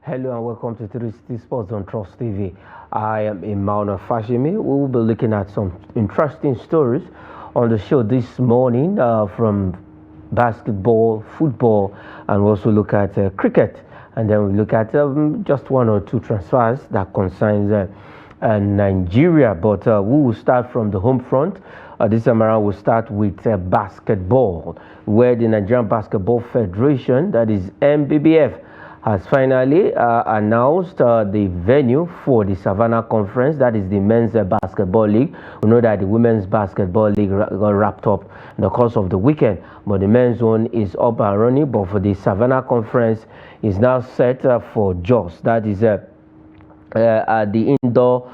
Hello and welcome to 360 Sports on Trust TV. I am Immanuel Fashimi. We will be looking at some interesting stories on the show this morning from basketball, football, and we also look at cricket. And then we look at just one or two transfers that concerns Nigeria. But we will start from the home front. This time around, we'll start with basketball, where the Nigerian Basketball Federation, that is NBBF, has finally announced the venue for the Savannah Conference, that is the Men's Basketball League. We know that the Women's Basketball League got wrapped up in the course of the weekend, but the men's one is up and running. But for the Savannah Conference, is now set for Jos, that is at the indoor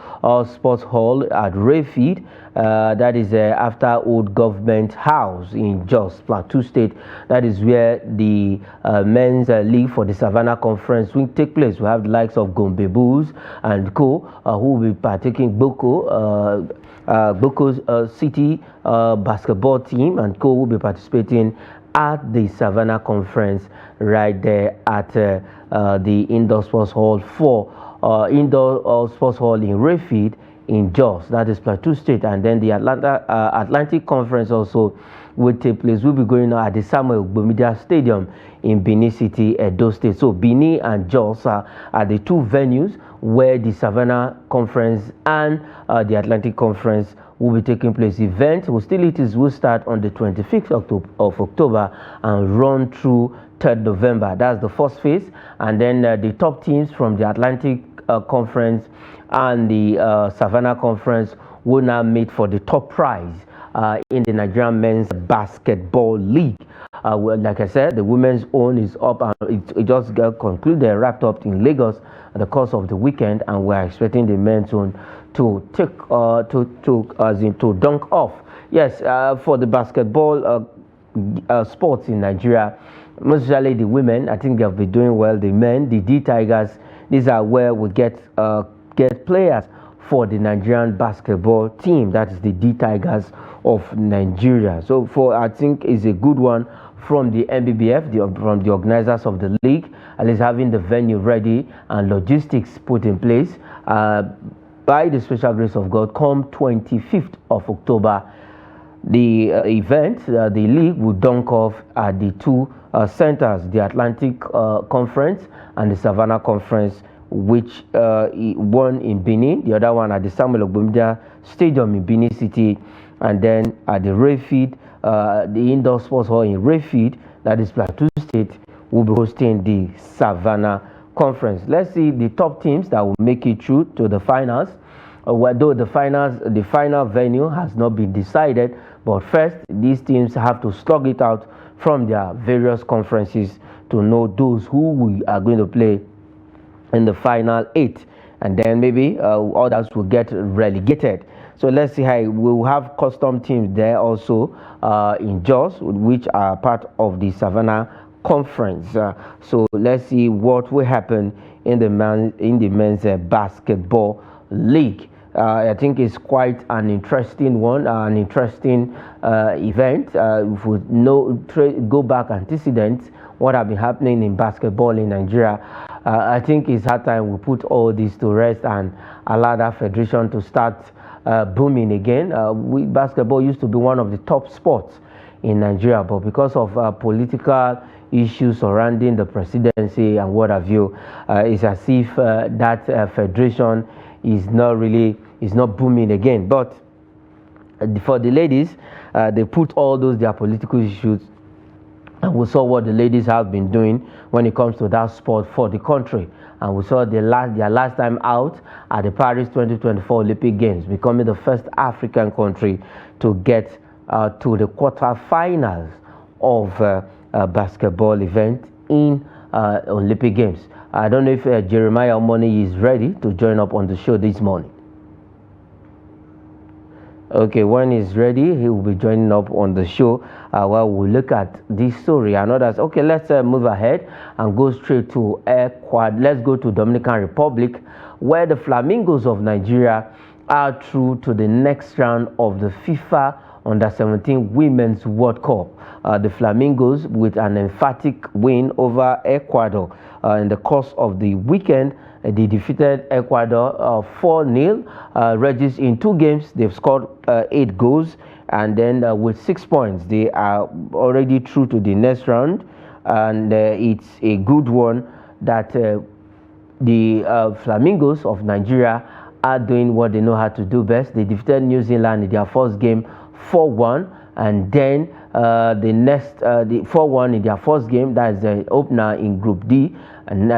sports hall at Rayfield, that is after Old Government House in Jos, Plateau State. That is where the men's league for the Savannah Conference will take place. We have the likes of Gombe Bulls and co, who will be partaking. Boko's City basketball team and co will be participating at the Savannah Conference right there at the indoor sports hall for indoor sports hall in Rayfield in Jos, that is Plateau State. And then the Atlantic Conference also will take place. We'll be going on at the Samuel Ogbomedia Stadium in Benin City, Edo State. So Benin and Jos are the two venues where the Savannah Conference and the Atlantic Conference will be taking place. Event hostilities will start on the 25th of October and run through 3rd November. That's the first phase. And then the top teams from the Atlantic Conference and the Savannah Conference will now meet for the top prize in the Nigerian Men's Basketball League. Well, like I said, the women's own is up and it just got concluded, wrapped up in Lagos at the course of the weekend, and we're expecting the men's own to take to dunk off. Yes, for the basketball sports in Nigeria, most usually the women, I think they'll be doing well. The men, the D Tigers, these are where we get players for the Nigerian basketball team. That is the D Tigers of Nigeria. So I think is a good one from the NBBF, from the organizers of the league, at least having the venue ready and logistics put in place. By the special grace of God, come 25th of October, the event, the league will dunk off at the two centers, the Atlantic Conference and the Savannah Conference, which one in Benin, the other one at the Samuel Ogbomedia Stadium in Benin City, and then at the Rayfield, the indoor sports hall in Rayfield, that is Plateau State, will be hosting the Savannah Conference. Let's see the top teams that will make it through to the finals. Although the final venue has not been decided, but first these teams have to slug it out from their various conferences to know those who we are going to play in the final 8, and then maybe others will get relegated. So let's see how we'll have custom teams there also in Jos, which are part of the Savannah Conference. So let's see what will happen in the men's basketball league. I think it's quite an interesting one, an interesting event. If we go back antecedents, what have been happening in basketball in Nigeria, I think it's hard time we put all this to rest and allow that federation to start booming again. Basketball used to be one of the top sports in Nigeria, but because of political issues surrounding the presidency and what have you, it's as if that federation is not booming again. But for the ladies, they put all those their political issues, and we saw what the ladies have been doing when it comes to that sport for the country. And we saw their last time out at the Paris 2024 Olympic Games, becoming the first African country to get to the quarterfinals of a basketball event in Olympic Games. I don't know if Jeremiah Omoni is ready to join up on the show this morning. Okay, when he's ready, he will be joining up on the show while we look at this story and others. Okay, let's move ahead and go straight to Let's go to Dominican Republic, where the Flamingos of Nigeria are through to the next round of the FIFA Under-17 Women's World Cup. The Flamingos with an emphatic win over Ecuador in the course of the weekend. They defeated Ecuador 4-0. Regis, in 2 games, they've scored 8 goals, and then with 6 points, they are already through to the next round. And it's a good one that the Flamingos of Nigeria are doing what they know how to do best. They defeated New Zealand in their first game 4-1, and then the 4-1 in their first game. That is the opener in Group D, and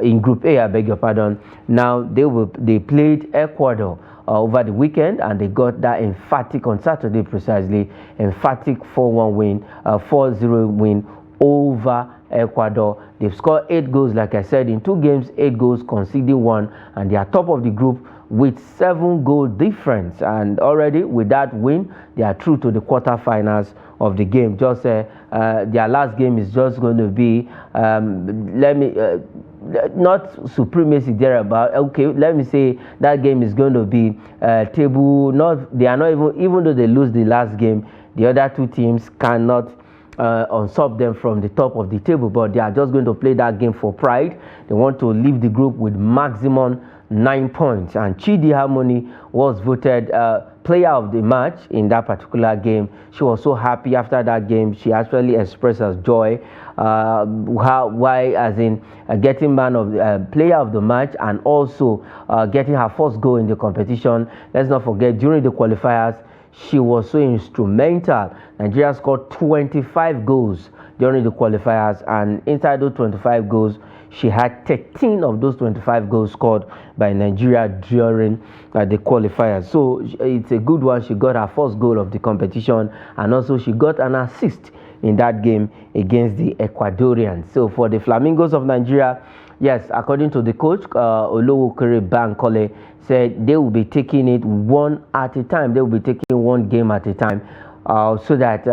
in Group A, I beg your pardon. Now they played Ecuador over the weekend, and they got that emphatic on Saturday, precisely emphatic 4-1 win, 4-0 win over Ecuador. They've scored 8 goals, like I said, in 2 games, 8 goals, conceding 1, and they are top of the group with 7 goal difference. And already with that win, they are through to the quarterfinals of the game. Just their last game is just going to be not supremacy thereabout. Okay, let me say that game is going to be table. They are not even though they lose the last game, the other 2 teams cannot usurp them from the top of the table, but they are just going to play that game for pride. They want to leave the group with maximum 9 points, and Chidi Harmony was voted player of the match in that particular game. She was so happy after that game. She actually expressed her joy why, as in getting player of the match, and also getting her first goal in the competition. Let's not forget, during the qualifiers, she was so instrumental. Nigeria scored 25 goals during the qualifiers, and inside those 25 goals, she had 13 of those 25 goals scored by Nigeria during the qualifiers. So it's a good one. She got her first goal of the competition, and also she got an assist in that game against the Ecuadorians. So for the Flamingos of Nigeria, yes, according to the coach, Olowokere Bankole, said they will be taking it one at a time. They will be taking one game at a time, so that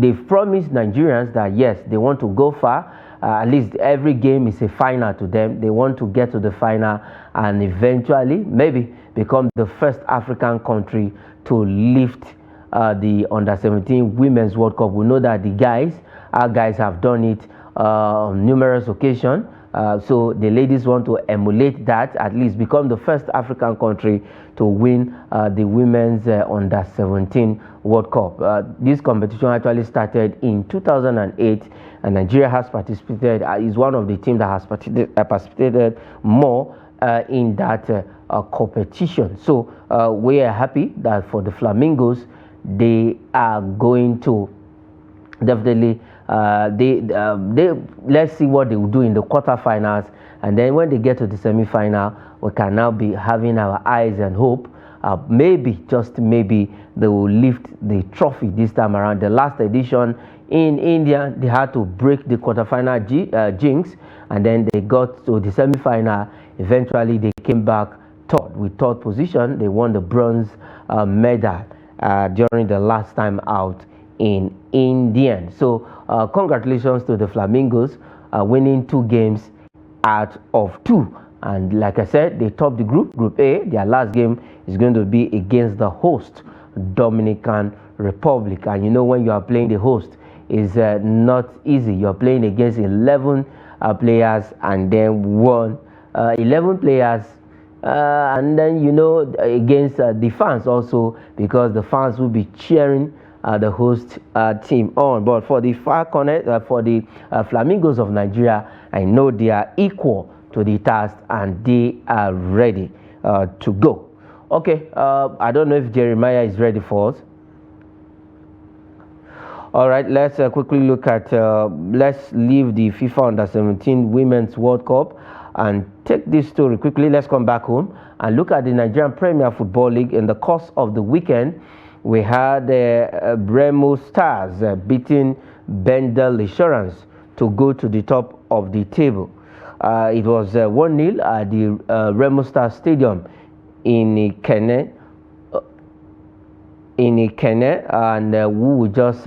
they've promised Nigerians that yes, they want to go far. At least every game is a final to them. They want to get to the final and eventually maybe become the first African country to lift the Under-17 Women's World Cup. We know that our guys have done it on numerous occasions. So the ladies want to emulate that, at least become the first African country to win the Women's Under-17 World Cup. This competition actually started in 2008, and Nigeria has participated, is one of the teams that has participated more in that competition. So we are happy that for the Flamingos, they are going to definitely let's see what they will do in the quarterfinals, and then when they get to the semi-final, we can now be having our eyes and hope. Maybe, just maybe, they will lift the trophy this time around. The last edition in India, they had to break the quarterfinal jinx, and then they got to the semi-final. Eventually, they came back with third position. They won the bronze medal during the last time out in India. So congratulations to the Flamingos, winning 2 games out of 2. And like I said, they topped the group A. Their last game is going to be against the host, Dominican Republic. And you know, when you are playing the host, is not easy. You're playing against 11 players, and then 11 players, and then, you know, against the fans also, because the fans will be cheering the host team on. But for the Flamingos of Nigeria, I know they are equal to the task, and they are ready to go. Okay, I don't know if Jeremiah is ready for us. All right, let's quickly look at, let's leave the FIFA Under-17 Women's World Cup and take this story quickly. Let's come back home and look at the Nigerian Premier Football League. In the course of the weekend, we had Bremo Stars beating Bendel Insurance to go to the top of the table. It was 1-0 at the Remo Stars Stadium in Ikenne, and we will just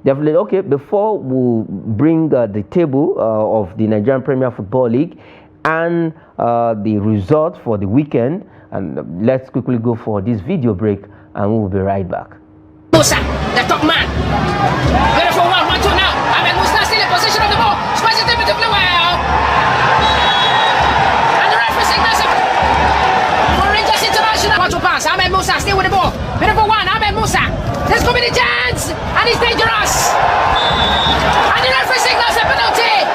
definitely, okay, before we bring the table of the Nigerian Premier Football League and the results for the weekend, and let's quickly go for this video break, and we will be right back. Musa, the top man. Beautiful 1-1-2 now. Ahmed Musa still in possession of the ball. Spices it beautifully well. And the referee signals up for Rangers International. What to pass? Ahmed Musa still with the ball. Beautiful one, Ahmed Musa. There's going to be the chance. And he's dangerous. And the referee signals a penalty.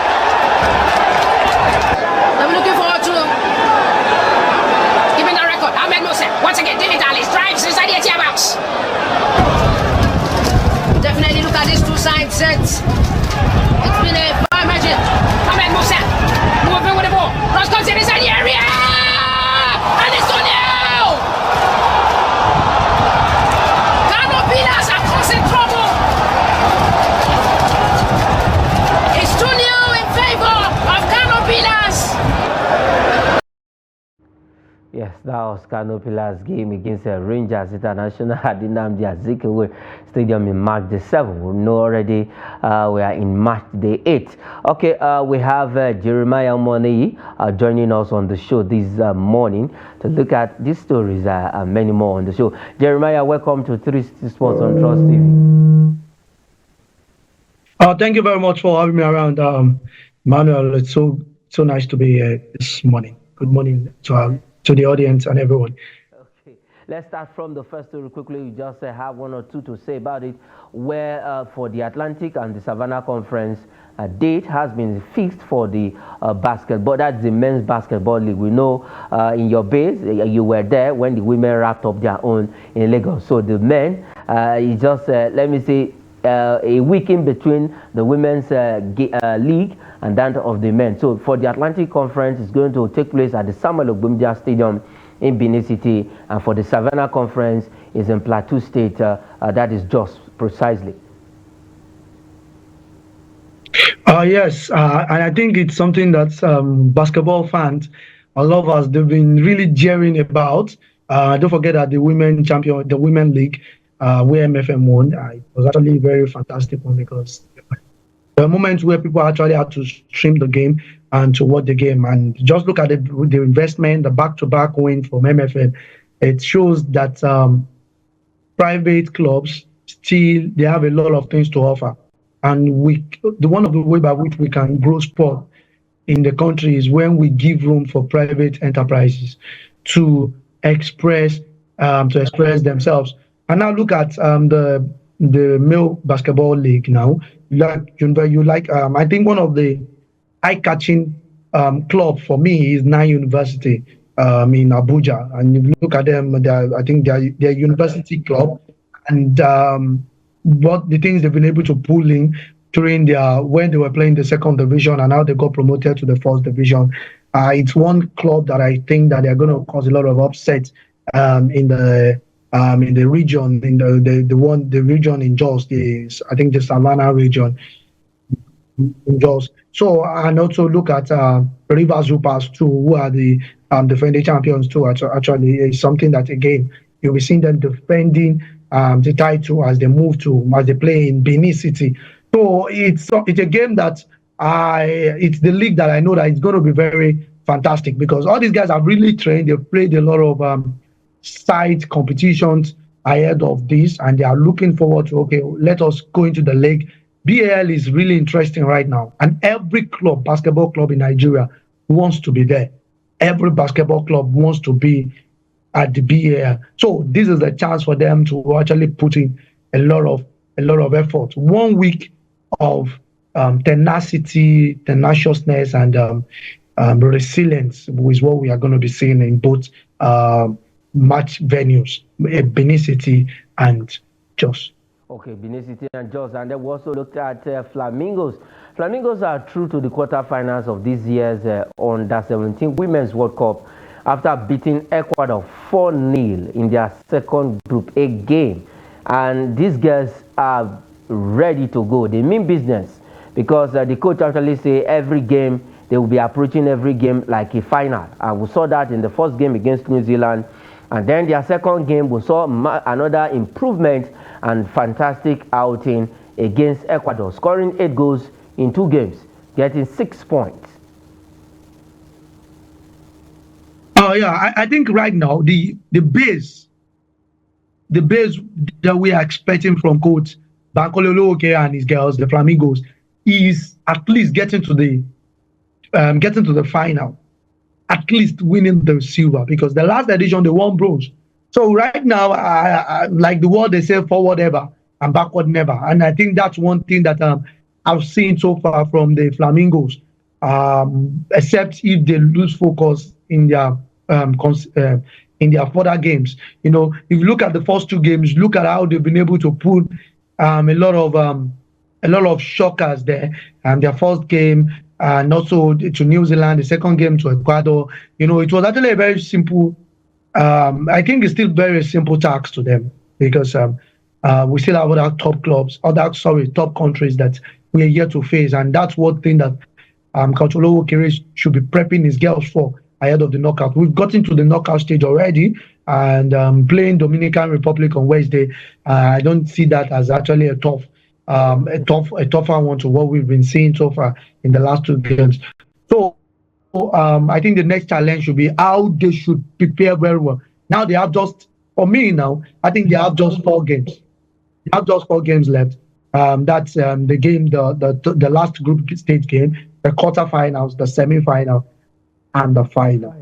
I'm looking forward to giving the record. Ahmed Musa. Once again, David Ali drives inside the 18 box. Definitely look at these two side sets. It's been a fine match. Ahmed Musa moving with the ball. Cross comes in inside the area. And it's 2-0. Kano Pillars are causing trouble. It's 2-0 in favor of Kano Pillars. Yes, that was Kano Pillars game against Rangers International at the Nnamdi Azikiwe Stadium in March the 7th. We know already we are in March the 8th. Okay, we have Jeremiah Money joining us on the show this morning to look at these stories and many more on the show. Jeremiah, welcome to 360 Sports on Trust TV. Thank you very much for having me around, Manuel. It's so nice to be here this morning. Good morning to the audience and everyone. Okay, let's start from the first story quickly. We just have one or two to say about it. Where for the Atlantic and the Savannah Conference, a date has been fixed for the basketball. That's the men's basketball league. We know in your base, you were there when the women wrapped up their own in Lagos. So the men, it's just, let me say, a week in between the women's league and that of the men. So for the Atlantic Conference, it's going to take place at the Samuel Ogbondia Stadium in Benin City, and for the Savannah Conference is in Plateau State. That is just precisely. Yes, and I think it's something that basketball fans, a lot of us, they've been really jeering about. Don't forget that the women champion, the women league, where MFM won, it was actually a very fantastic one because there are moments where people actually had to stream the game and to watch the game. And just look at the investment, the back-to-back win from MFM. It shows that private clubs they have a lot of things to offer. And one of the way by which we can grow sport in the country is when we give room for private enterprises to express themselves. And now look at the male basketball league now. I think one of the eye-catching club for me is Nine University in Abuja. And if you look at them, I think they're a university club. And what the things they've been able to pull in during when they were playing the second division and how they got promoted to the first division. It's one club that I think that they're going to cause a lot of upset in the region, in the region in Jos, I think the Savannah region in Jos. So, and also look at Rivers Hoopers too, who are the defending champions too. Actually, is something that again you'll be seeing them defending the title as they play in Benin City. So it's a game that it's the league that I know that it's going to be very fantastic because all these guys have really trained. They've played a lot of side competitions ahead of this, and they are looking forward to, okay, let us go into the league. BAL is really interesting right now, and every basketball club in Nigeria wants to be there. Every basketball club wants to be at the BAL. So this is a chance for them to actually put in a lot of effort. 1 week of tenacity, tenaciousness, and resilience is what we are going to be seeing in both match venues, Benin City and Jos. Okay, Benin City and Jos. And then we also looked at Flamingos. Flamingos are through to the quarterfinals of this year's Under-17 Women's World Cup after beating Ecuador 4-0 in their second Group A game. And these girls are ready to go. They mean business because the coach actually say every game, they will be approaching every game like a final. And we saw that in the first game against New Zealand. And then their second game, we saw another improvement and fantastic outing against Ecuador, scoring 8 goals in 2 games, getting 6 points. Oh yeah, I think right now the base the base that we are expecting from coach Bankole Oluoke and his girls, the Flamingos, is at least getting to the final, at least winning the silver, because the last edition they won bronze. So right now, I like the word they say, forward ever and backward never. And I think that's one thing that I've seen so far from the Flamingos, except if they lose focus in their further games. You know, if you look at the first two games, look at how they've been able to put a lot of shockers there. Their first game, and also to New Zealand, the second game to Ecuador. You know, it was actually a very simple. I think it's still very simple task to them, because we still have other top clubs, top countries that we are yet to face, and that's one thing that Coach Oluokere should be prepping his girls for ahead of the knockout. We've gotten to the knockout stage already, and playing Dominican Republic on Wednesday. I don't see that as actually a tougher one to what we've been seeing so far in the last two games. So I think the next challenge should be how they should prepare very well. Now they have I think they have just 4 games. They have just 4 games left. That's the game, the last group stage game, the quarterfinals, the semi-final, and the final.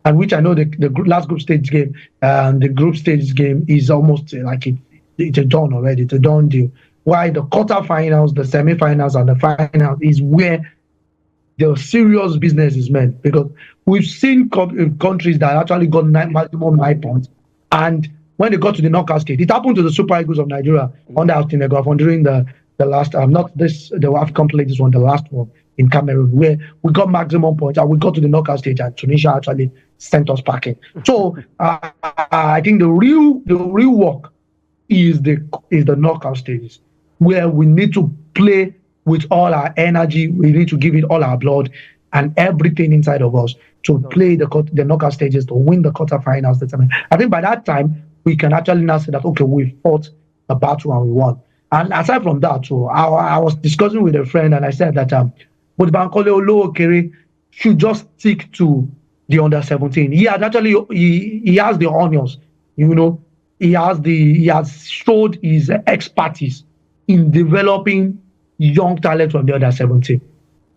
And which I know the last group stage game, the group stage game is almost like it's a done already. It's a done deal. Why the quarterfinals, the semi-finals, and the final is where the serious business is meant, because we've seen countries that actually got maximum 9 points, and when they got to the knockout stage, it happened to the Super Eagles of Nigeria under Austin Eguavoen during the last the African play, this one, the last one in Cameroon, where we got maximum points and we got to the knockout stage, and Tunisia actually sent us packing. So I think the real work is the knockout stages, where we need to play with all our energy. We need to give it all our blood and everything inside of us to play the knockout stages, to win the quarterfinals. I think by that time we can actually now say that, okay, we fought a battle and we won. And aside from that, too, I was discussing with a friend, and I said that but Bankole Oluokere should just stick to the under-17. He has actually he has the onions, you know. He has showed his expertise in developing young talent from the under-17.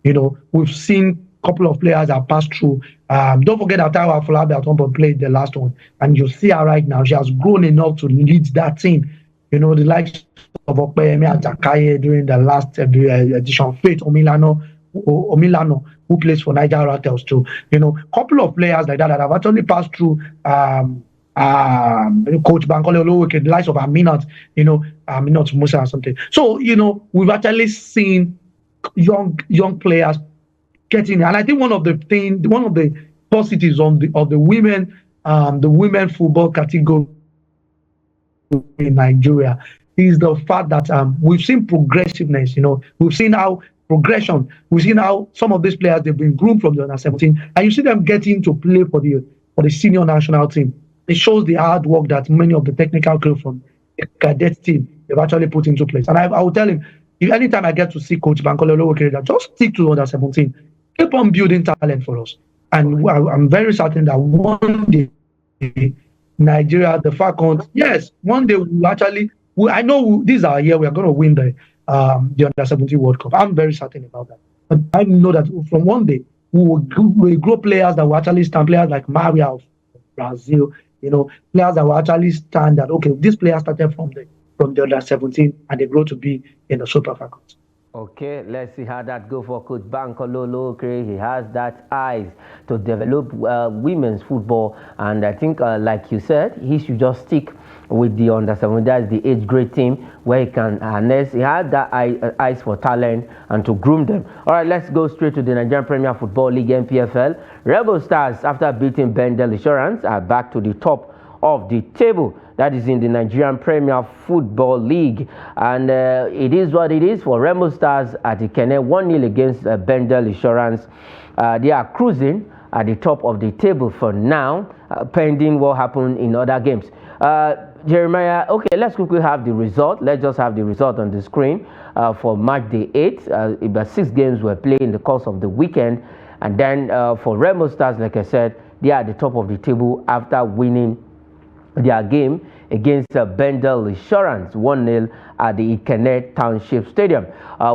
You know, we've seen a couple of players that passed through. Don't forget that Taiwo Afolabi at one point played the last one, and you see her right now. She has grown enough to lead that team. You know, the likes of Okpeyemi Atakaye during the last edition, Faith Omilano, who plays for Niger Rattles too. You know, a couple of players like that have actually passed through. Coach Bankole Oluokere, the likes of Aminat, you know, Aminat Musa or something. So, you know, we've actually seen young players getting, and I think one of the positives of the women football category in Nigeria is the fact that we've seen progressiveness. You know, we've seen how progression. We've seen how some of these players, they've been groomed from the under-17, and you see them getting to play for the senior national team. It shows the hard work that many of the technical crew from the cadet team they've actually put into place. And I will tell him, if anytime I get to see Coach Bankole Oluokere, just stick to under-17, keep on building talent for us. And I'm very certain that one day Nigeria, the Falcons, yes, one day we actually. I know this is our year. We are going to win the under-17 World Cup. I'm very certain about that. But I know that from one day we will grow players that will actually stand. Players like Maria of Brazil, you know, players that will actually stand that, okay, this player started from the under-17 and they grow to be in the Super Falcons. Okay, let's see how that goes for Coach Bankole Oluokere. He has that eyes to develop women's football, and I think, like you said, he should just stick with the under-17. That's the age grade team where he can harness. He has that eyes for talent and to groom them. All right, let's go straight to the Nigerian Premier Football League (NPFL). Rebel Stars, after beating Bendel Insurance, are back to the top of the table. That is in the Nigerian Premier Football League. And it is what it is for Remo Stars at Ikene, 1-0 against Bendel Insurance. They are cruising at the top of the table for now, pending what happened in other games. Jeremiah, okay, let's quickly have the result. Let's just have the result on the screen for match day 8. About 6 games were played in the course of the weekend. And then for Remo Stars, like I said, they are at the top of the table after winning their game against Bendel Insurance 1-0 at the Ikene Township Stadium.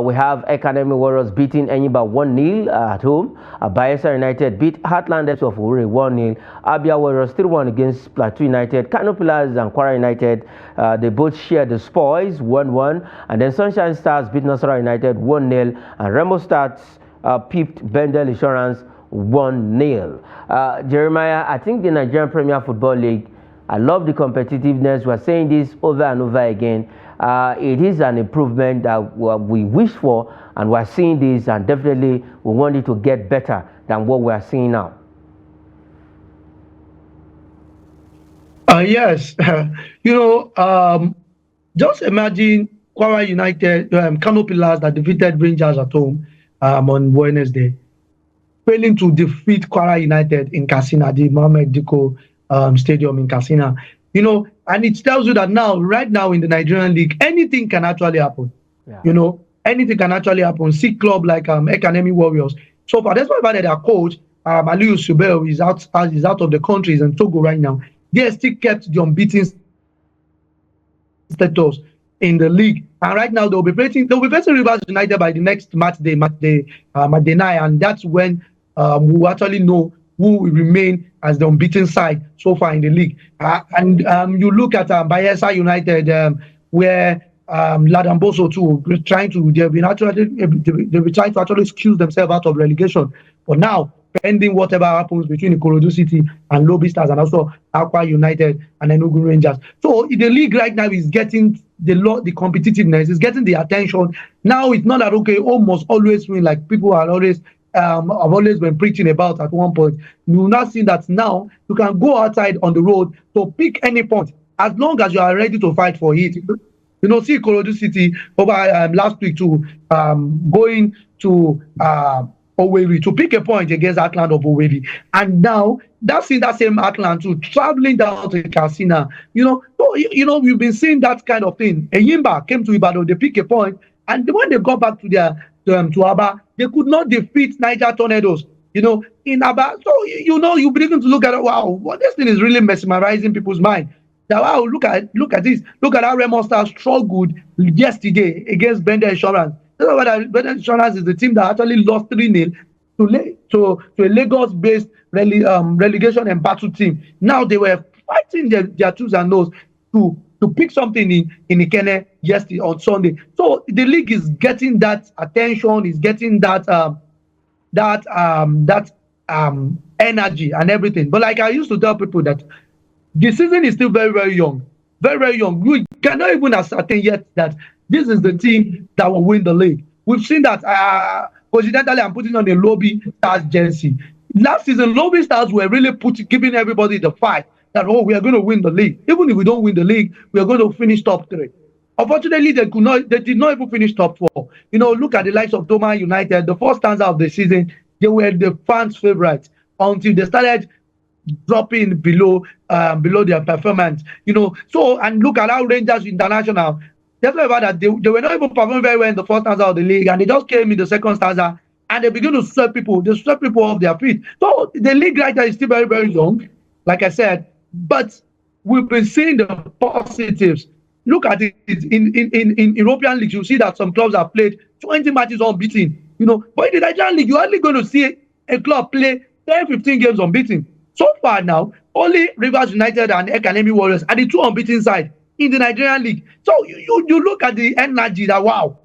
We have Academy Warriors beating Enyimba 1-0 at home. Bayelsa United beat Heartlanders of Owerri 1-0. Abia Warriors 3-1 against Plateau United. Kano Pillars and Kwara United, they both share the spoils 1-1. And then Sunshine Stars beat Nasarawa United 1-0. And Remo Stars pipped Bendel Insurance 1-0. Jeremiah, I think the Nigerian Premier Football League, I love the competitiveness. We're saying this over and over again. It is an improvement that we wish for, and we're seeing this, and definitely we want it to get better than what we're seeing now. Yes, just imagine Kwara United, Kano Pillars that defeated Rangers at home on Wednesday, failing to defeat Kwara United in Katsina, the Mohammed Diko Stadium in Katsina. And it tells you that right now in the Nigerian League, anything can actually happen. Yeah. Anything can actually happen. See club like Academy Warriors. So far, that's why their coach, Aliyu Subel, is out of the country, is in Togo right now. They still kept the unbeaten status in the league. And right now they'll be facing Rivers United by the next match day 9, and that's when we'll actually know who will remain as the unbeaten side so far in the league. And you look at Bayelsa United, where Ladamboso too, they've been trying to actually excuse themselves out of relegation. But now, pending whatever happens between Ikorodu City and Lobby Stars, and also Akwa United and Enugu Rangers. So the league right now is getting the competitiveness, is getting the attention. Now it's not that must always win like people are always have always been preaching about at one point. You now see that now you can go outside on the road to pick any point as long as you are ready to fight for it. See Ikorodu City over last week to going to Owerri to pick a point against Atland of Owerri, and now that's in that same Atland to traveling down to Katsina. We've been seeing that kind of thing. Enyimba came to Ibadan, they pick a point, and when they got back to Aba, they could not defeat Niger Tornadoes. In Aba, so you begin to look at it. Wow, this thing is really mesmerizing people's mind. Now, wow, look at this. Look at how Remo Stars struggled yesterday against Bendel Insurance. Bendel Insurance is the team that actually lost 3-0 to a Lagos-based relegation and battle team. Now they were fighting their twos and nose to pick something in Ikene yesterday on Sunday. So the league is getting that attention, is getting that energy and everything. But like I used to tell people that the season is still very, very young. Very, very young. We cannot even ascertain yet that this is the team that will win the league. We've seen that, coincidentally, I'm putting on the Lobby Stars jersey. Last season, Lobby Stars were really giving everybody the fight that, we are going to win the league. Even if we don't win the league, we are going to finish top 3. Unfortunately, they did not even finish top 4. Look at the likes of Doma United. The first stanza of the season, they were the fans' favorites until they started dropping below their performance. And look at how Rangers International, that's why about that they were not even performing very well in the first stanza of the league, and they just came in the second stanza and they begin to sweep people. They sweep people off their feet. So the league right now is still very, very young, like I said, but we've been seeing the positives. Look at it in European leagues. You see that some clubs have played 20 matches unbeaten. But in the Nigerian league, you're only going to see a club play 10-15 games unbeaten. So far now, only Rivers United and Academy Warriors are the 2 unbeaten side in the Nigerian league. So you look at the energy that, wow,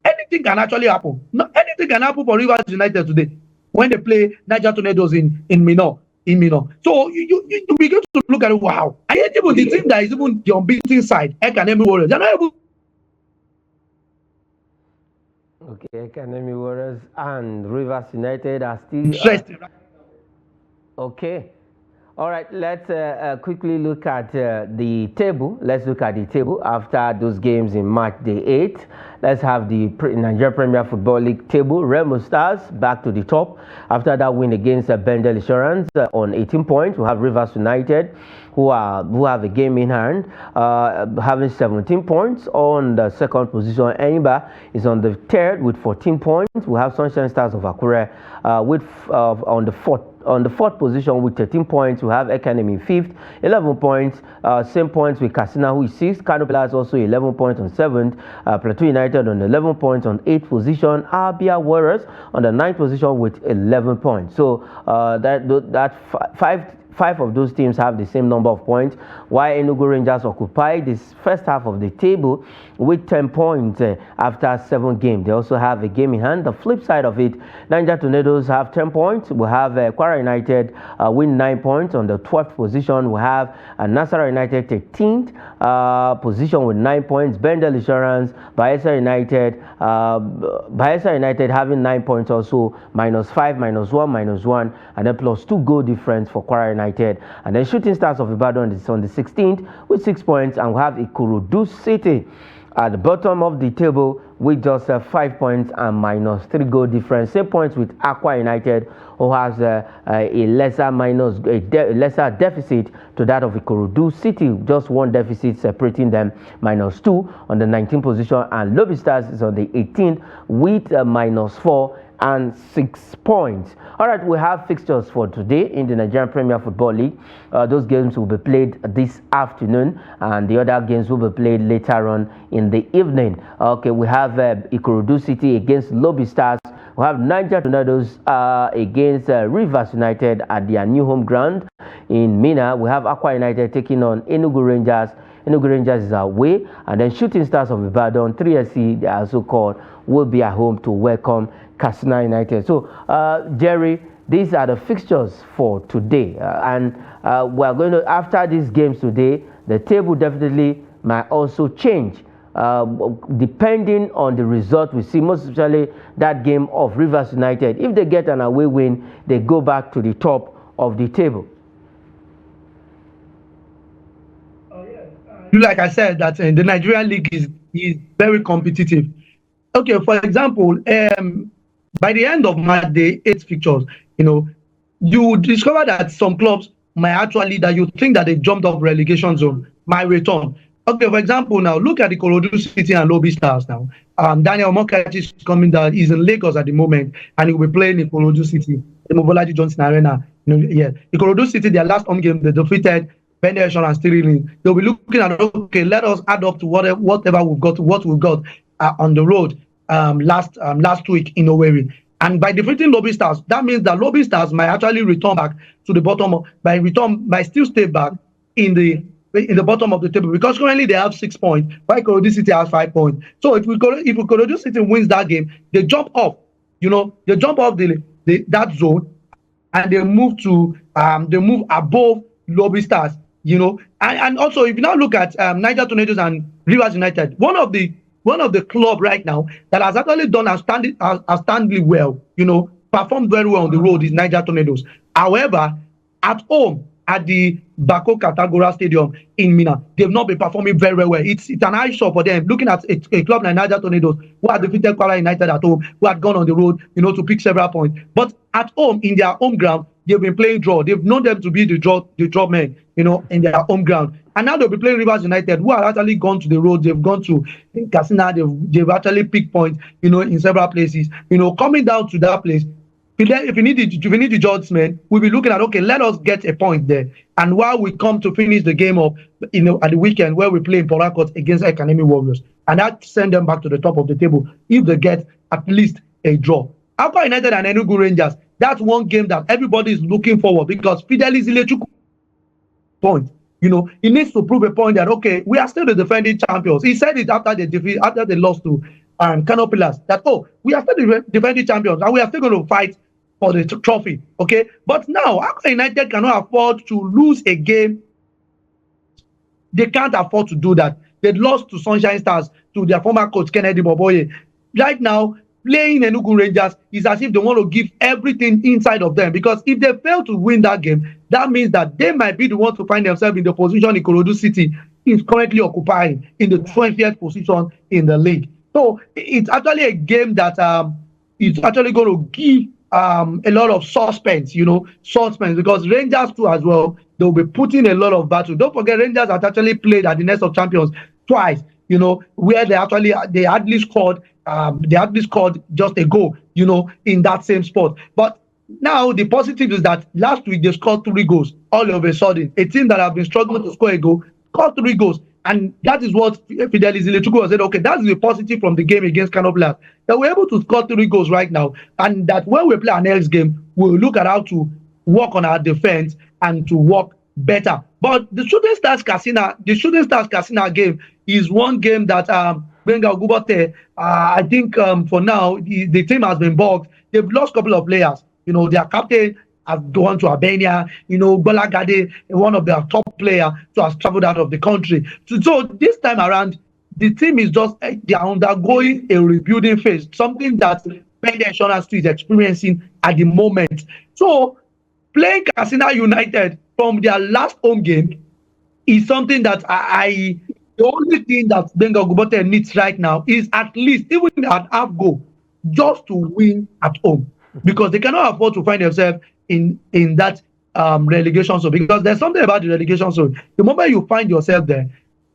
anything can actually happen. Anything can happen for Rivers United today when they play Niger Tornadoes in Minor. So you begin to look at it, wow. And even the team that is even the unbeaten side, Academy Warriors, they're not able. Okay, Academy Warriors and Rivers United are still okay. All right, let's quickly look at the table. Let's look at the table after those games in March the 8th. Let's have the Nigerian Premier Football League table. Remo Stars back to the top after that win against Bendel Insurance on 18 points. We have Rivers United who have a game in hand, having 17 points on the second position. Enyimba is on the third with 14 points. We have Sunshine Stars of Akure on the fourth on the fourth position with 13 points. We have Academy fifth, 11 points. Same points with Katsina, who is sixth. Kano Pillars also 11 points on seventh. Plateau United on 11 points on eighth position. Abia Warriors on the ninth position with 11 points. So five of those teams have the same number of points, while Enugu Rangers occupy this first half of the table with 10 points after 7 games. They also have a game in hand. The flip side of it, Niger Tornadoes have 10 points. We have Kwara United win 9 points on the 12th position. We have Nasarawa United 13th position with 9 points. Bendel Insurance, Bayelsa United having 9 points also, -5, -1, -1, and then +2 goal difference for Kwara United. And then Shooting Stars of Ibadan is on the 16th with 6 points, and we have Ikorodu City at the bottom of the table with just 5 points and -3 goal difference. Same points with Aqua United, who has a lesser deficit to that of Ikorodu City, just 1 deficit separating them, -2 on the 19th position, and Lobby Stars is on the 18th with -4 and 6 points. All right, we have fixtures for today in the Nigerian Premier Football League. Those games will be played this afternoon, and the other games will be played later on in the evening. Okay, we have Ikorodu City against Lobby Stars. We have Niger Tornadoes against Rivers United at their new home ground in Mina. We have Aqua United taking on Enugu Rangers. Enugu Rangers is away, and then Shooting Stars of Ibadan, 3SC, they are so called, will be at home to welcome Katsina United. So, Jerry, these are the fixtures for today, and we are going to, after these games today, the table definitely might also change depending on the result we see, most especially that game of Rivers United. If they get an away win, they go back to the top of the table. Like I said, that the Nigerian league is very competitive. Okay, for example, by the end of March, the 8 fixtures, you discover that some clubs might actually, that you think that they jumped off relegation zone, might return. Okay, for example, now look at the Ikorodu City and Lobby Stars now. Daniel Mokachi is coming down. He's in Lagos at the moment, and he will be playing in Ikorodu City, the Mobolaji Johnson Arena. Ikorodu City, their last home game, they defeated Bendel Insurance Stealing. They'll be looking at, okay, let us add up to whatever we've got, what we got on the road last week in Owerri. And by defeating Lobby Stars, that means that Lobby Stars might actually return back to the bottom might still stay back in the bottom of the table, because currently they have 6 points, while Ikorodu City has 5 points. So if Ikorodu City wins that game, they jump off, they jump off that zone, and they move above Lobby Stars, and also if you now look at Niger Tornadoes and Rivers United, one of the club right now that has actually done outstandingly well, performed very well on the road is Niger Tornadoes. However, at home at the Bako Katagora Stadium in Mina, they've not been performing very well. It's an eyesore for them. Looking at a club like Niger Tornadoes, who had defeated Kwara United at home, who had gone on the road, to pick several points. But at home, in their home ground, they've been playing draw. They've known them to be the draw men, in their home ground. And now they'll be playing Rivers United, who have actually gone to the road. They've gone to Katsina. They've actually picked points, in several places. Coming down to that place, if you need the judgment, we'll be looking at, okay, let us get a point there. And while we come to finish the game up, at the weekend where we play in Port Harcourt against Academy Warriors, and that send them back to the top of the table if they get at least a draw. Aqua United and Enugu Rangers, that's one game that everybody is looking forward, because Fidelis Ilechukwu point. He needs to prove a point that, okay, we are still the defending champions. He said it after they lost to Kano Pillars, that, we are still the defending champions, and we are still going to fight for the trophy. Okay, but now Aqua United cannot afford to lose a game. They can't afford to do that. They lost to Sunshine Stars, to their former coach Kennedy Boboye. Right now, playing Enugu Rangers is as if they want to give everything inside of them, because if they fail to win that game, that means that they might be the ones to find themselves in the position Ikorodu City is currently occupying, in the 20th position in the league. So it's actually a game that it's actually going to give a lot of suspense, because Rangers too as well, they'll be putting a lot of battle. Don't forget, Rangers have actually played at the Nest of Champions twice, where they hardly scored just a goal, in that same spot. But Now, the positive is that last week they scored 3 goals. All of a sudden, a team that have been struggling to score a goal scored 3 goals. And that is what Fidelis Ilechukwu said, okay, that's the positive from the game against Kano Pillars. That we're able to score 3 goals right now. And that when we play our next game, we'll look at how to work on our defense and to work better. But the Shooting Stars Casina game is one game that Benga Ogubote, I think for now, the team has been bugged. They've lost a couple of players. Their captain has gone to Albania. Bolagade, one of their top players, has traveled out of the country. So this time around, the team is they are undergoing a rebuilding phase, something that Bende Insurance is experiencing at the moment. So playing Katsina United from their last home game is something that the only thing that Benga Ogubote needs right now is at least even at half goal just to win at home, because they cannot afford to find themselves in that relegation zone, because there's something about the relegation zone. The moment you find yourself there,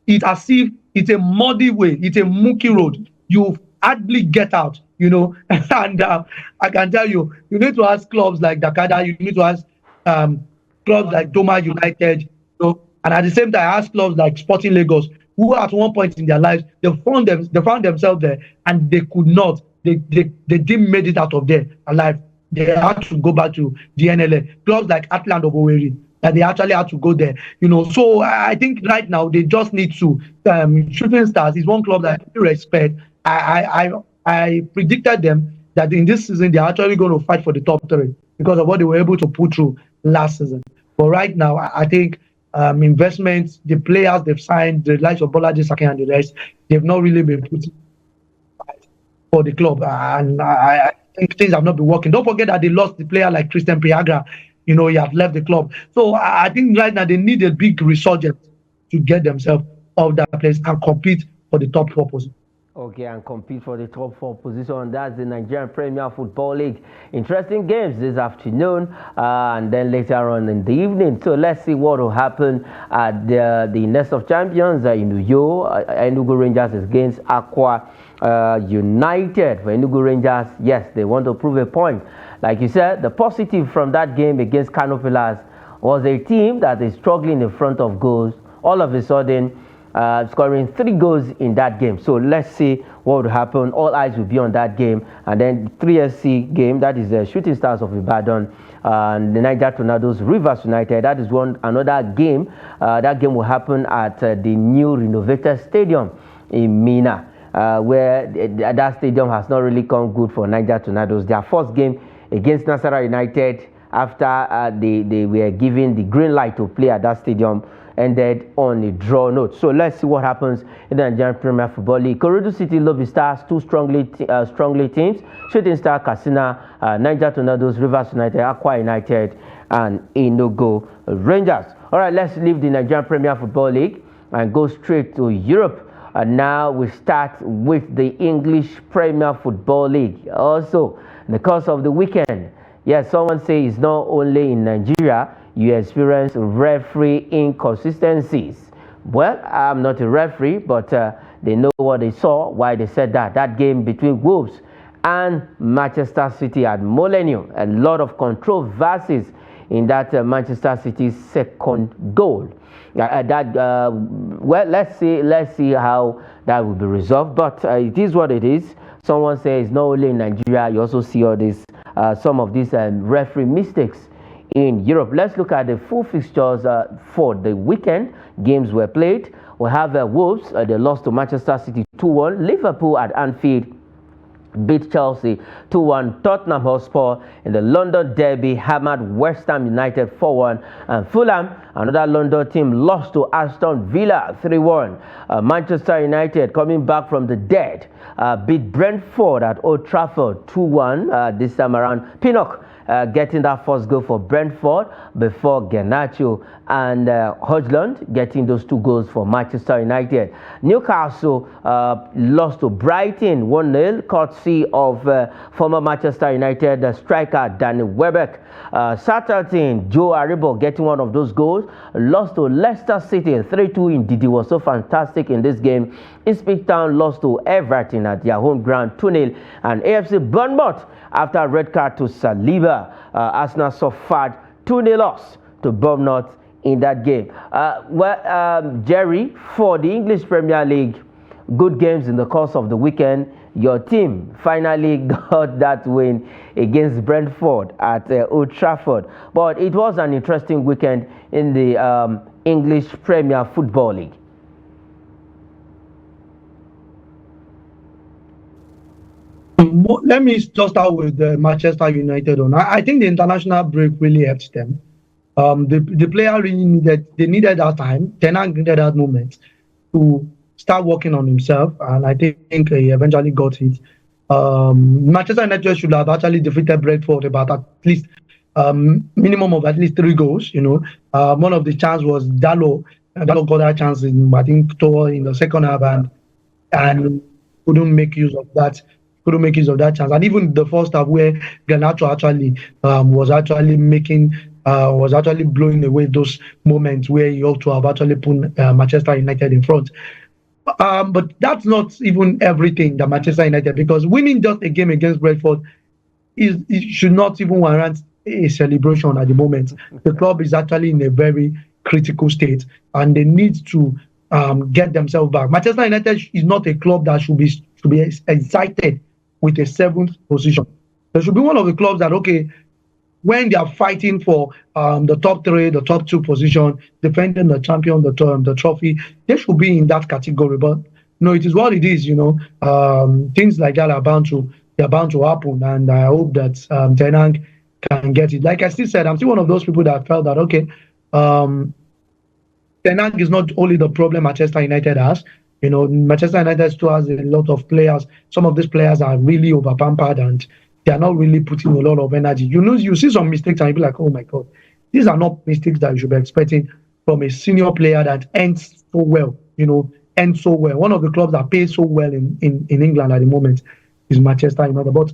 it's as if it's a muddy way, it's a mucky road. You hardly get out, and I can tell you, you need to ask clubs like Dakada, you need to ask clubs like Doma United, and at the same time ask clubs like Sporting Lagos, who at one point in their lives they found themselves there and they could not, they didn't make it out of there alive. They had to go back to the NLA. Clubs like Atland of Owerri, that they actually had to go there. So I think right now they just need to. Shooting Stars is one club that I respect. I predicted them that in this season they're actually going to fight for the top 3 because of what they were able to put through last season. But right now, I think investments, the players they've signed, the likes of Bolaji Saki and the rest, they've not really been put for the club, and I think things have not been working. Don't forget that they lost the player like Christian Piagra. He has left the club. So I think right now they need a big resurgence to get themselves out of that place and compete for the top 4 position. Okay, and compete for the top 4 position. That's the Nigerian Premier Football League. Interesting games this afternoon and then later on in the evening. So let's see what will happen at the Nest of Champions in Uyo. Enugu Rangers is against Aqua United. For Enugu Rangers, yes, they want to prove a point. Like you said, the positive from that game against Kano Pillars was a team that is struggling in front of goals. All of a sudden, scoring 3 goals in that game. So let's see what will happen. All eyes will be on that game. And then 3SC game, that is the Shooting Stars of Ibadan and the Niger Tornadoes Rivers United. That is another game. That game will happen at the new renovated stadium in Mina, where that stadium has not really come good for Niger Tornadoes. Their first game against Nasarawa United, after they were given the green light to play at that stadium, ended on a draw note. So let's see what happens in the Nigerian Premier Football League. Ikorodu City Lobby Stars, 2 strongly teams. Shooting Star Katsina, Niger Tornadoes, Rivers United, Aqua United, and Enugu Rangers. All right, let's leave the Nigerian Premier Football League and go straight to Europe. Now we start with the English Premier Football League. Also, in the course of the weekend, yes, someone says it's not only in Nigeria you experience referee inconsistencies. Well, I'm not a referee, but they know what they saw, why they said that. That game between Wolves and Manchester City at Molineux, a lot of controversies in that Manchester City's second goal. Well, let's see how that will be resolved. But it is what it is. Someone says not only in Nigeria, you also see all this, some of these referee mistakes in Europe. Let's look at the full fixtures for the weekend. Games were played. We have Wolves, they lost to Manchester City 2-1. Liverpool at Anfield beat Chelsea 2-1. Tottenham Hotspur in the London Derby hammered West Ham United 4-1. And Fulham, another London team, lost to Aston Villa 3-1. Manchester United, coming back from the dead, beat Brentford at Old Trafford 2-1 this time around. Pinnock getting that first goal for Brentford before Garnacho and Højlund getting those 2 goals for Manchester United. Newcastle lost to Brighton 1-0, courtesy of former Manchester United striker Danny Welbeck. Southampton, Joe Aribo getting one of those goals. Lost to Leicester City 3-2. Indeed, it was so fantastic in this game. Ipswich Town lost to Everton at their home ground 2-0. And AFC Bournemouth, after a red card to Saliba, Villa. Arsenal suffered 2-0 loss to Bournemouth in that game. Jerry, for the English Premier League, good games in the course of the weekend. Your team finally got that win against Brentford at Old Trafford. But it was an interesting weekend in the English Premier Football League. Let me just start with Manchester United. I think the international break really helped them. The player really needed that time. Ten Hag needed that moment to start working on himself, and I think he eventually got it. Manchester United should have actually defeated Brentford about at least minimum of at least 3 goals. One of the chances was Dalot. Dalot got that chance in the second half and couldn't make use of that. Couldn't make use of that chance, and even the first half where Garnacho actually was actually blowing away those moments where he ought to have actually put Manchester United in front. But that's not even everything that Manchester United, because winning just a game against Brentford it should not even warrant a celebration at the moment. The club is actually in a very critical state, and they need to get themselves back. Manchester United is not a club that should be excited with a 7th position. There should be one of the clubs that, okay, when they are fighting for the top 3, the top 2 position, defending the champion, the trophy, they should be in that category. But no, it is what it is. Things like that are bound to happen, and I hope that Ten Hag can get it. Like I still said, I'm still one of those people that felt that okay, Ten Hag is not only the problem Manchester United has. Manchester United still has a lot of players. Some of these players are really overpampered and they are not really putting a lot of energy. You see some mistakes and you be like, oh my God, these are not mistakes that you should be expecting from a senior player that ends so well. One of the clubs that pays so well in England at the moment is Manchester United. But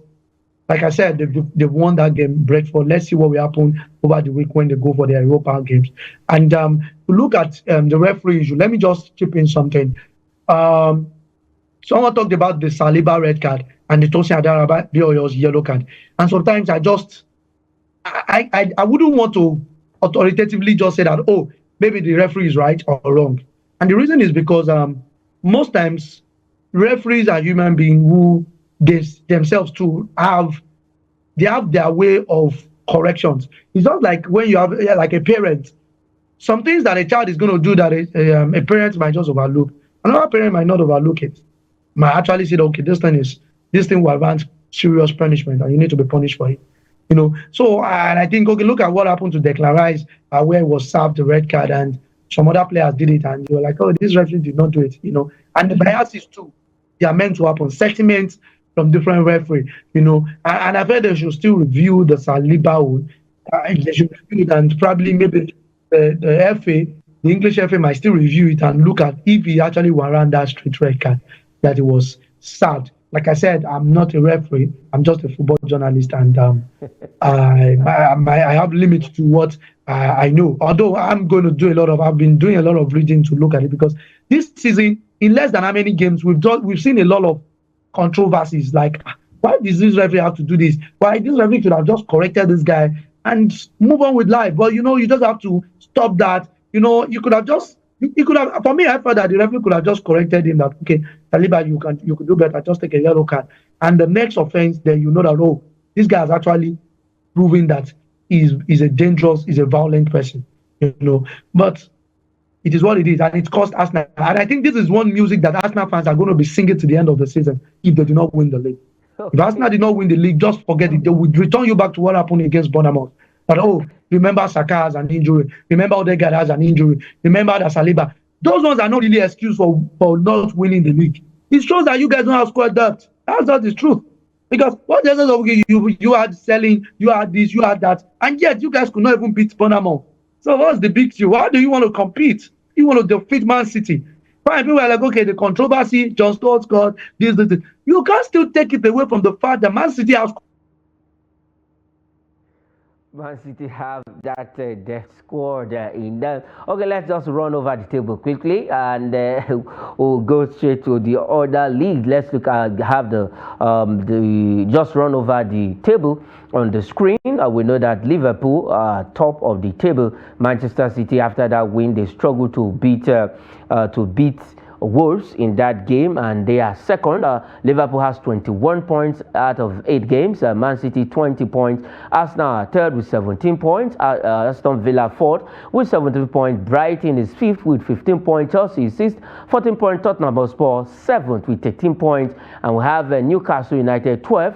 like I said, they've won that game, Brentford. Let's see what will happen over the week when they go for their European games. And to look at the referee issue, let me just chip in something. Someone talked about the Saliba red card and the Tosin Adarabioyo's yellow card. And sometimes I wouldn't want to authoritatively just say that, oh, maybe the referee is right or wrong. And the reason is because most times referees are human beings who themselves too have their way of corrections. It's not like when you have like a parent, some things that a child is going to do that a parent might just overlook. Another parent might not overlook it. Might actually say, okay, this thing will warrant serious punishment, and you need to be punished for it. So and I think, okay, look at what happened to Declan Rice, where he was served the red card, and some other players did it, and you were like, oh, this referee did not do it. And the biases too, they are meant to happen. Sentiments from different referees, and I feel they should still review the Saliba one. They should review it, and probably maybe the FA. The English FA might still review it and look at if he actually warranted that straight red card that it was served. Like I said, I'm not a referee. I'm just a football journalist, and I have limits to what I know. Although I've been doing a lot of reading to look at it, because this season, in less than how many games we've seen a lot of controversies. Like, why does this referee have to do this? Why this referee should have just corrected this guy and move on with life? But you just have to stop that. You could have for me, I felt that the referee could have just corrected him that, okay, Saliba, you could do better, just take a yellow card. And the next offense, then you know that, oh, this guy has actually proven that he's a violent person, But it is what it is, and it cost Arsenal. And I think this is one music that Arsenal fans are going to be singing to the end of the season if they do not win the league. If Arsenal did not win the league, just forget it. They would return you back to what happened against Bournemouth. But, oh, remember Saka has an injury. Remember Odegaard has an injury. Remember that Saliba. Those ones are not really excuse for not winning the league. It shows that you guys don't have squad depth. That's not the truth. Because what the essence of you had selling, you had this, you had that, and yet you guys could not even beat Bournemouth. So what's the big deal? Why do you want to compete? You want to defeat Man City. Fine, people are like, okay, the controversy, John Stones got this. You can't still take it away from the fact that Man City has. Man City have that death squad in them. Okay, let's just run over the table quickly and we'll go straight to the other league. Let's look at have the just run over the table on the screen. We know that Liverpool are top of the table. Manchester City, after that win, they struggled to beat Wolves in that game, and they are second. Liverpool has 21 points out of 8 games. Man City 20 points. Arsenal are third with 17 points. Aston Villa fourth with 17 points. Brighton is fifth with 15 points. Chelsea is sixth, 14 points. Tottenham Hotspur seventh with 13 points, and we have Newcastle United 12th.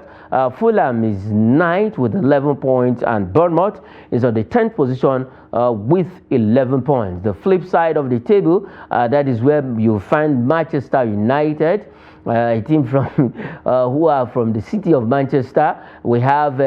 Fulham is ninth with 11 points, and Bournemouth is on the 10th position with 11 points. The flip side of the table, that is where you find Manchester United, a team from who are from the city of Manchester. We have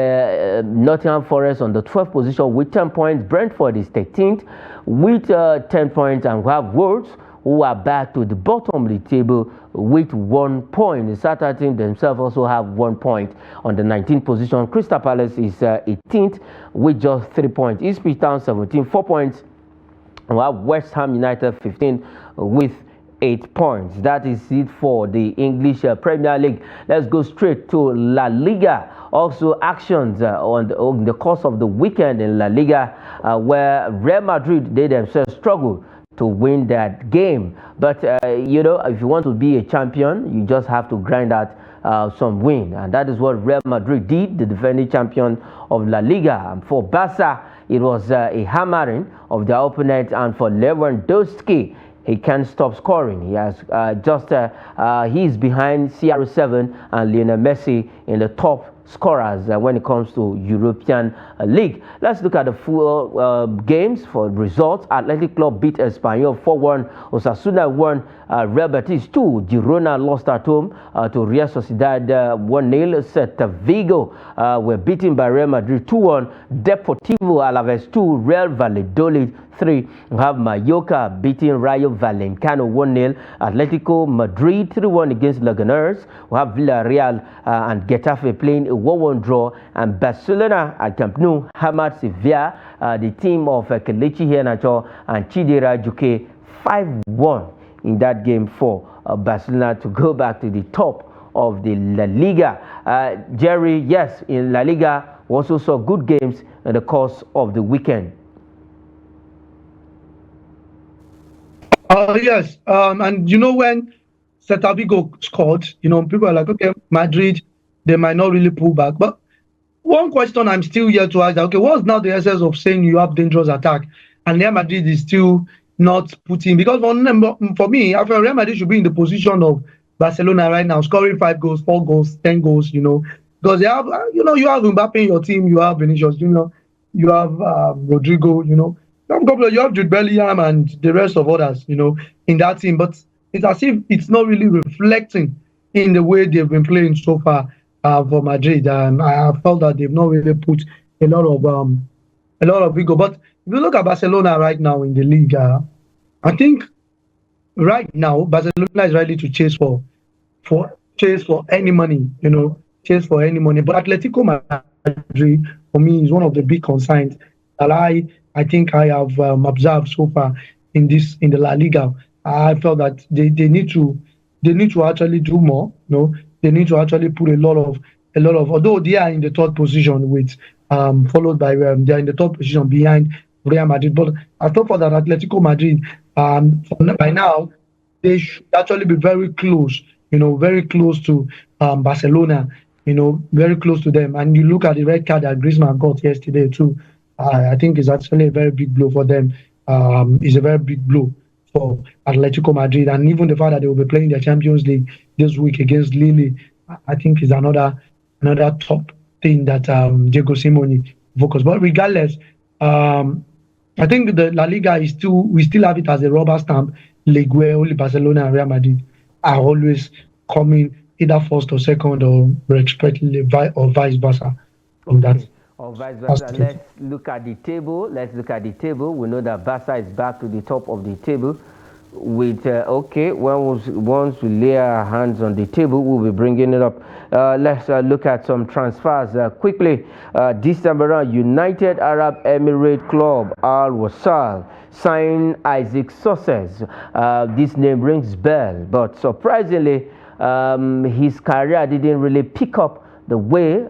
Nottingham Forest on the 12th position with 10 points. Brentford is 13th with 10 points, and we have Wolves, who are back to the bottom of the table with 1 point. The Southampton themselves also have 1 point on the 19th position. Crystal Palace is 18th with just 3 points. Ipswich Town 17th, 4 points. We have West Ham United 15th with 8 points. That is it for the English Premier League. Let's go straight to La Liga. Also actions on the course of the weekend in La Liga, where Real Madrid, they themselves struggled to win that game. But you know, if you want to be a champion, you just have to grind out some win, and that is what Real Madrid did, the defending champion of La Liga. And for Barca, it was a hammering of their opponent, and for Lewandowski, he can't stop scoring. He has he's behind CR7 and Lionel Messi in the top scorers when it comes to European League. Let's look at the full games for results. Athletic Club beat Espanyol 4-1. Osasuna won. Real Betis 2. Girona lost at home to Real Sociedad 1-0. Celta Vigo were beaten by Real Madrid 2-1. Deportivo Alaves 2. Real Valladolid 3. We have Mallorca beating Rayo Vallecano 1-0. Atletico Madrid 3-1 against Leganés. We have Villarreal and Getafe playing a 1-1 draw, and Barcelona at Camp Nou hammered Sevilla, the team of Kelechi Iheanacho and Chidera Juke 5-1 in that game for Barcelona to go back to the top of the La Liga. Jerry, yes, in La Liga we also saw good games in the course of the weekend. Yes, and you know, when Celta Vigo scored, you know, people are like, okay, Madrid, they might not really pull back. But one question I'm still here to ask, okay, what's now the essence of saying you have dangerous attack and Real Madrid is still not putting? Because for me, I feel Real Madrid should be in the position of Barcelona right now, scoring 5 goals, 4 goals, 10 goals, you know, because they have, you know, you have Mbappe in your team, you have Vinicius, you know, you have Rodrigo, you know. You have Jude Bellingham and the rest of others, you know, in that team. But it's as if it's not really reflecting in the way they've been playing so far for Madrid. And I have felt that they've not really put a lot of vigor. But if you look at Barcelona right now in the league, I think right now Barcelona is ready to chase for any money, you know, chase for any money. But Atletico Madrid, for me, is one of the big concerns that I think I have observed so far in the La Liga. I felt that they need to actually do more. You know, they need to actually put a lot of. Although they are in the third position with followed by they are in the third position behind Real Madrid. But I thought for that Atletico Madrid, by now they should actually be very close. You know, very close to Barcelona. You know, very close to them. And you look at the red card that Griezmann got yesterday too. I think it's actually a very big blow for them. It's a very big blow for Atletico Madrid, and even the fact that they will be playing the Champions League this week against Lille, I think is another top thing that Diego Simeone focus. But regardless, I think the La Liga we still have it as a rubber stamp league where only Barcelona and Real Madrid are always coming either first or second or respectively, or vice versa from that. Or vice versa. Let's look at the table. We know that Barca is back to the top of the table with okay, once we lay our hands on the table, we'll be bringing it up. Let's look at some transfers quickly. This time around, United Arab Emirates club Al Wasal signed Isaac Success. This name rings bell, but surprisingly, his career didn't really pick up the way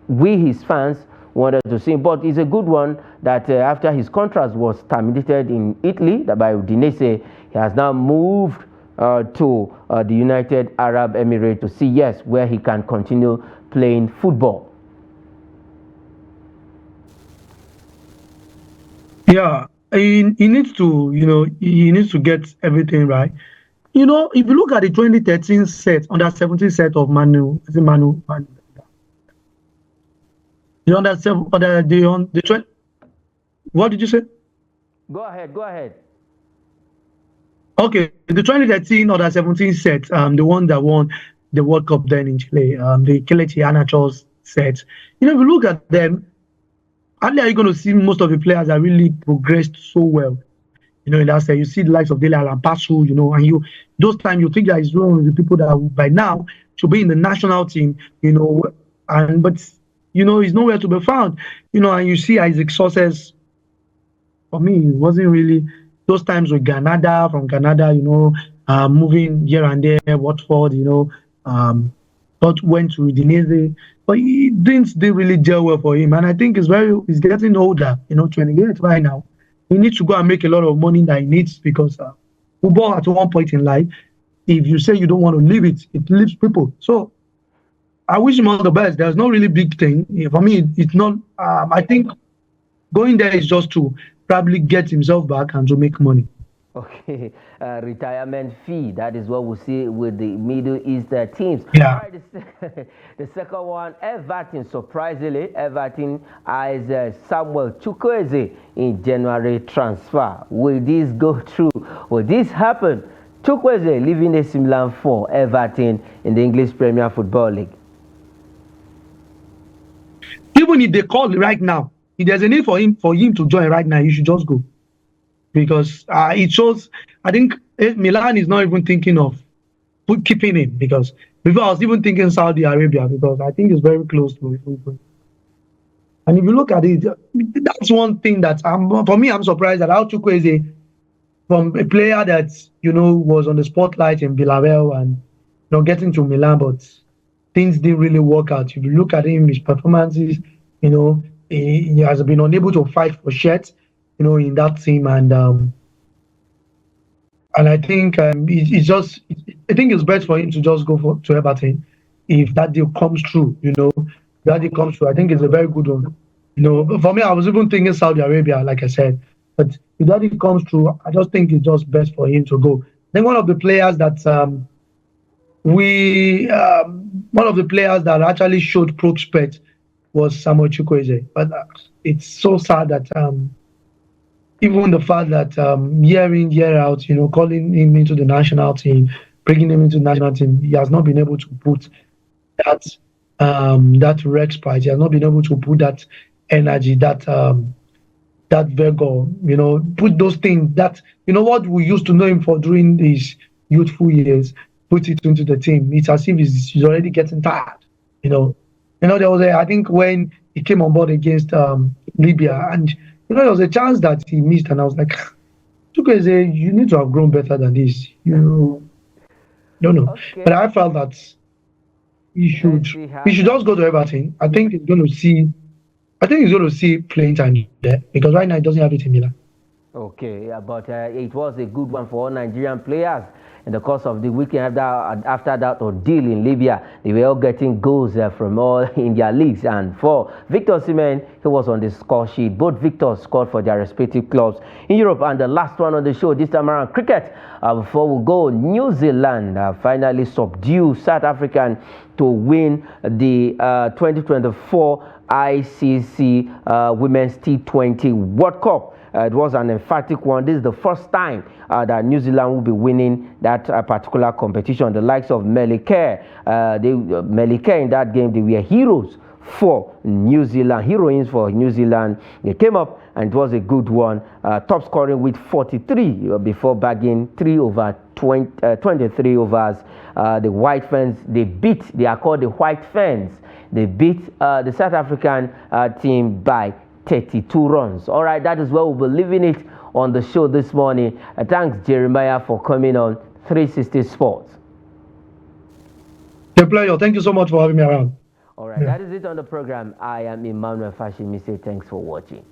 we, his fans, wanted to see him. But it's a good one that after his contract was terminated in Italy by Udinese, he has now moved to the United Arab Emirates to see, yes, where he can continue playing football. Yeah, he needs to, he needs to get everything right. If you look at the 2013 set, under 17 set of Manu, is it Manu? You understand? Under the 20, what did you say? Go ahead, go ahead. Okay, the 2013 under 17 set, the one that won the World Cup then in Chile, the Kelechi Iheanacho's set. If you look at them, hardly are you going to see most of the players that really progressed so well. In that set, you see the likes of Dele Alampasu, and those times you think that he's one of the people that by now should be in the national team, but he's nowhere to be found, and you see Isaac Success. For me, it wasn't really those times with Granada, moving here and there, Watford, but went to Udinese, but things didn't really gel well for him. And I think he's getting older, 28 right now. He needs to go and make a lot of money that he needs because football at one point in life, if you say you don't want to leave it, it leaves people. So I wish him all the best. There's no really big thing. For me, it's not, I think going there is just to probably get himself back and to make money. Okay, retirement fee. That is what we see with the Middle East teams. Yeah. All right, the second one, Everton. Surprisingly, Everton eyes Samuel Chukwueze in January transfer. Will this go through? Will this happen? Chukwueze leaving AC Milan for Everton in the English Premier Football League. Even if they call right now, if there's a need for him to join right now, you should just go. Because it shows, I think Milan is not even thinking of keeping him. Because before I was even thinking Saudi Arabia, because I think it's very close to it. And if you look at it, that's one thing that for me, I'm surprised that how Chukwueze, from a player that was on the spotlight in Villarreal and getting to Milan, but things didn't really work out. If you look at him, his performances, he has been unable to fight for shirts, in that team, and I think I think it's best for him to just go to Everton if that deal comes through. That deal comes through. I think it's a very good one. For me, I was even thinking Saudi Arabia, like I said, but if that deal comes through, I just think it's just best for him to go. Then one of the players that actually showed prospect was Samuel Chukwueze, but it's so sad that even the fact that year in, year out, calling him into the national team, bringing him into the national team, he has not been able to put that Rex price. He has not been able to put that energy, that vigor, put those things that, what we used to know him for during his youthful years, put it into the team. It's as if he's already getting tired, there was I think when he came on board against Libya, and there was a chance that he missed, and I was like, Chukwueze, you need to have grown better than this. No. Okay. But I felt that he should just go to Everton. I think he's going to see playing time there, because right now he doesn't have it in Milan. Okay, but it was a good one for all Nigerian players. In the course of the weekend after that ordeal in Libya, they were all getting goals from all in their leagues. And for Victor Osimhen, he was on the score sheet. Both Victors scored for their respective clubs in Europe. And the last one on the show this time around, cricket. Before we go, New Zealand finally subdued South African to win the 2024 ICC Women's T20 World Cup. It was an emphatic one. This is the first time that New Zealand will be winning that particular competition. The likes of Melike, in that game, they were heroes for New Zealand, heroines for New Zealand. They came up and it was a good one. Top scoring with 43 before bagging 3 over 23 overs. The White Ferns, they are called the White Ferns. They beat the South African team by 32 runs. All right, that is where we'll be leaving it on the show this morning. Thanks, Jeremiah, for coming on 360 Sports. A pleasure. Thank you so much for having me around. All right, that is it on the program. I am Emmanuel Fashimi. Say thanks for watching.